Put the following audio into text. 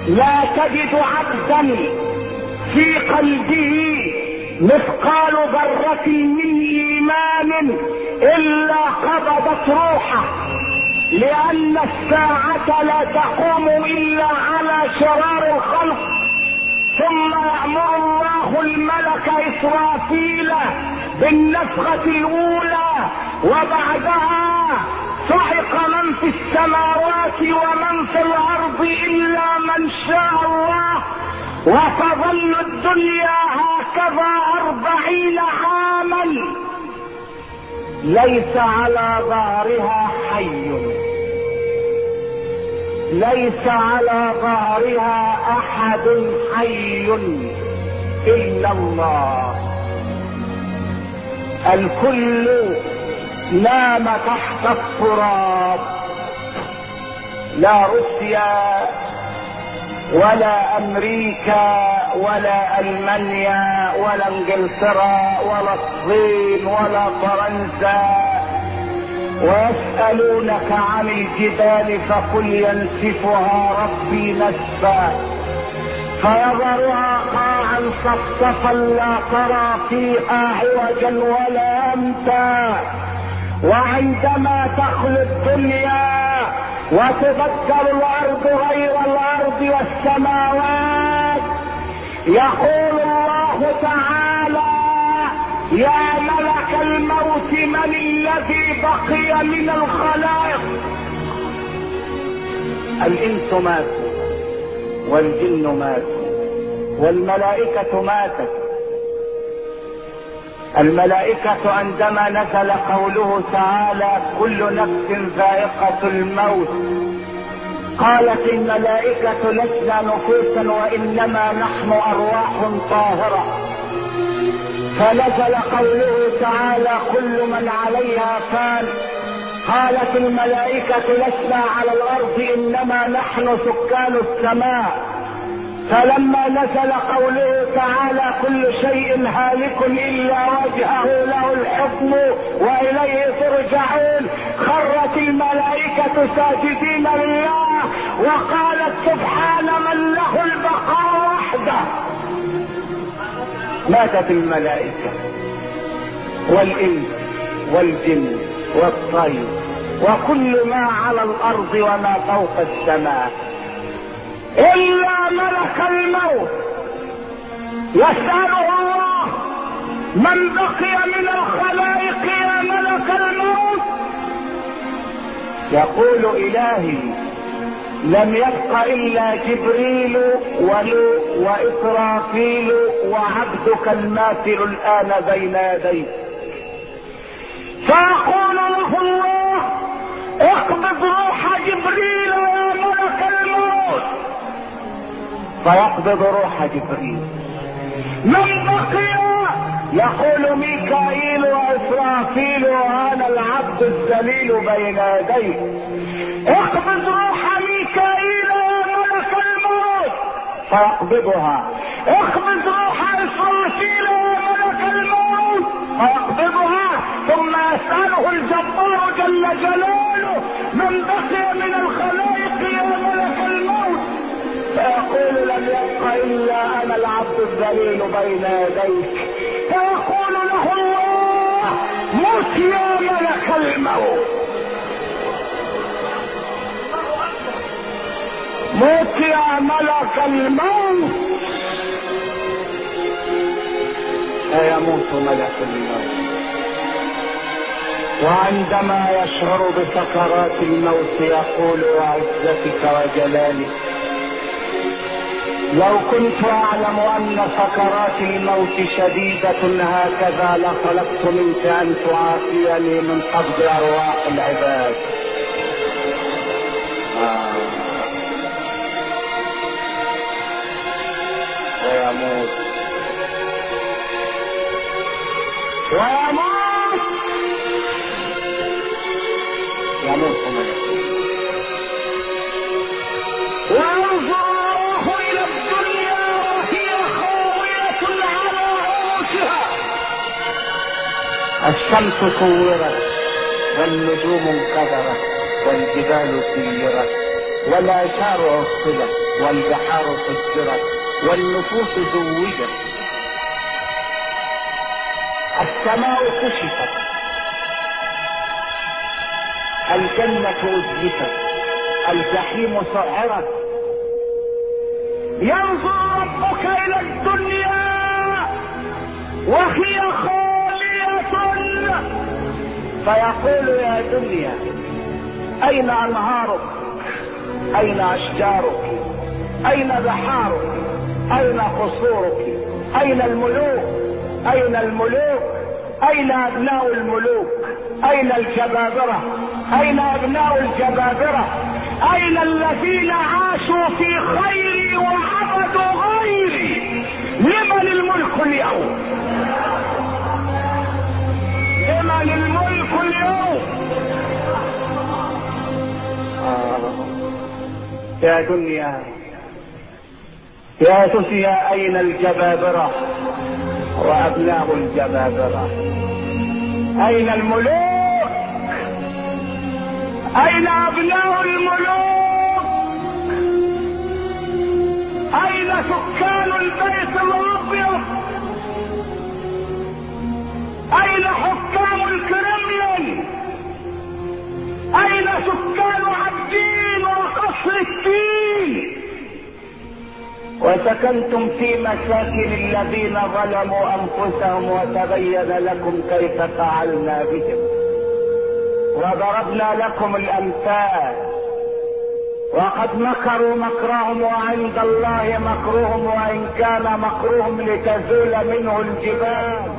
لا تجد عبدا في قلبه مثقال ذرة من ايمان الا قبضت روحه، لان الساعة لا تقوم الا على شرار الخلق. ثم يأمر الله الملك إسرافيل بالنفخة الاولى، وبعدها صعق من في السماوات ومن في الارض الا من شاء الله، وتظل الدنيا هكذا 40 عاما ليس على ظهرها حي، ليس على ظهرها احد حي الا الله. الكل نام تحت التراب، لا روسيا ولا امريكا ولا المانيا ولا انجلترا ولا الصين ولا فرنسا. ويسألونك عن الجبال فقل ينسفها ربي نسفا فيذرها قاعا صفصفا لا ترى فيها عوجا ولا امتا. وعندما تخلو الدنيا وتبدل الارض غير الارض والسماوات، يقول الله تعالى يا ملك الموت من الذي بقي من الخلائق؟ الانس ماتوا والجن ماتوا والملائكة ماتت. الملائكة عندما نزل قوله تعالى كل نفس ذائقة الموت، قالت الملائكة لسنا نفوسا وإنما نحن أرواح طاهرة. فنزل قوله تعالى كل من عليها فان، قالت الملائكة لسنا على الأرض إنما نحن سكان السماء. فلما نزل قوله تعالى كل شيء هالك إلا وجهه له الحكم وإليه ترجعون، خرت الملائكة ساجدين لله وقالت سبحان من له البقاء وحده. ماتت الملائكة والإنس والجن والطير وكل ما على الأرض وما فوق السماء، إلا ملك الموت. يسأله الله من بقي من الخلائق يا ملك الموت؟ يقول إلهي لم يبق إلا جبريل وإسرافيل وعبدك الماثل الآن بين يديك. فيقول له الله اقبض روح جبريل يا ملك الموت، فيقبض روح جبريل. من بقي؟ يقول ميكائيل وإسرافيل وأنا العبد الذليل بين يديك. اقبض روح ميكائيل يا ملك الموت، فيقبضها. اقبض روح إسرافيل يا ملك الموت، فيقبضها. ثم يسأله الجبار جل جلاله من بقي من الخلائق يا ملك الموت؟ فيقول لم يبق إلا أنا العبد الذليل بين يديك. فيقول له الله موت يا ملك الموت، موت يا ملك الموت. فيموت ملك الموت. وعندما يشعر بسكرات الموت يقول وعزتك وجلالك لو كنت اعلم ان سكرات الموت شديدة هكذا لطلبت منك ان تعافيني من قبض ارواح العباد. ويموت ويموت يموت ملك. وينظر الله الى الدنيا وهي خاوية على عروشها. الشمس صورت والنجوم انكدرت والجبال سيرت والآثار عطلت والبحار فجرت والنفوس زوجت، السماء كشفت، الجنة أزلفت، الجحيم سعرت. ينظر ربك إلى الدنيا وهي خالية فيقول يا دنيا أين أنهارك؟ أين أشجارك؟ أين بحارك؟ أين قصورك؟ أين الملوك؟ أين الملوك؟ أين أبناء الملوك؟ أين الجبابرة؟ أين أبناء الجبابرة؟ أين الذين عاشوا في خيري وعبدوا غيري؟ لمن الملك اليوم؟ لمن الملك اليوم؟ يا دنيا يا دنيا أين الجبابرة وأبناء الجبابرة؟ أين الملوك؟ أين أبناء الملوك؟ أين سكان البيت الأبيض؟ أين حكام الكرملين؟ أين سكان عابدين وقصر الدين؟ وسكنتم في مساكن الذين ظلموا أنفسهم وتبين لكم كيف فعلنا بهم وضربنا لكم الأمثال. وقد مكروا مكرهم وعند الله مكرهم وإن كان مكرهم لتزول منه الجبال.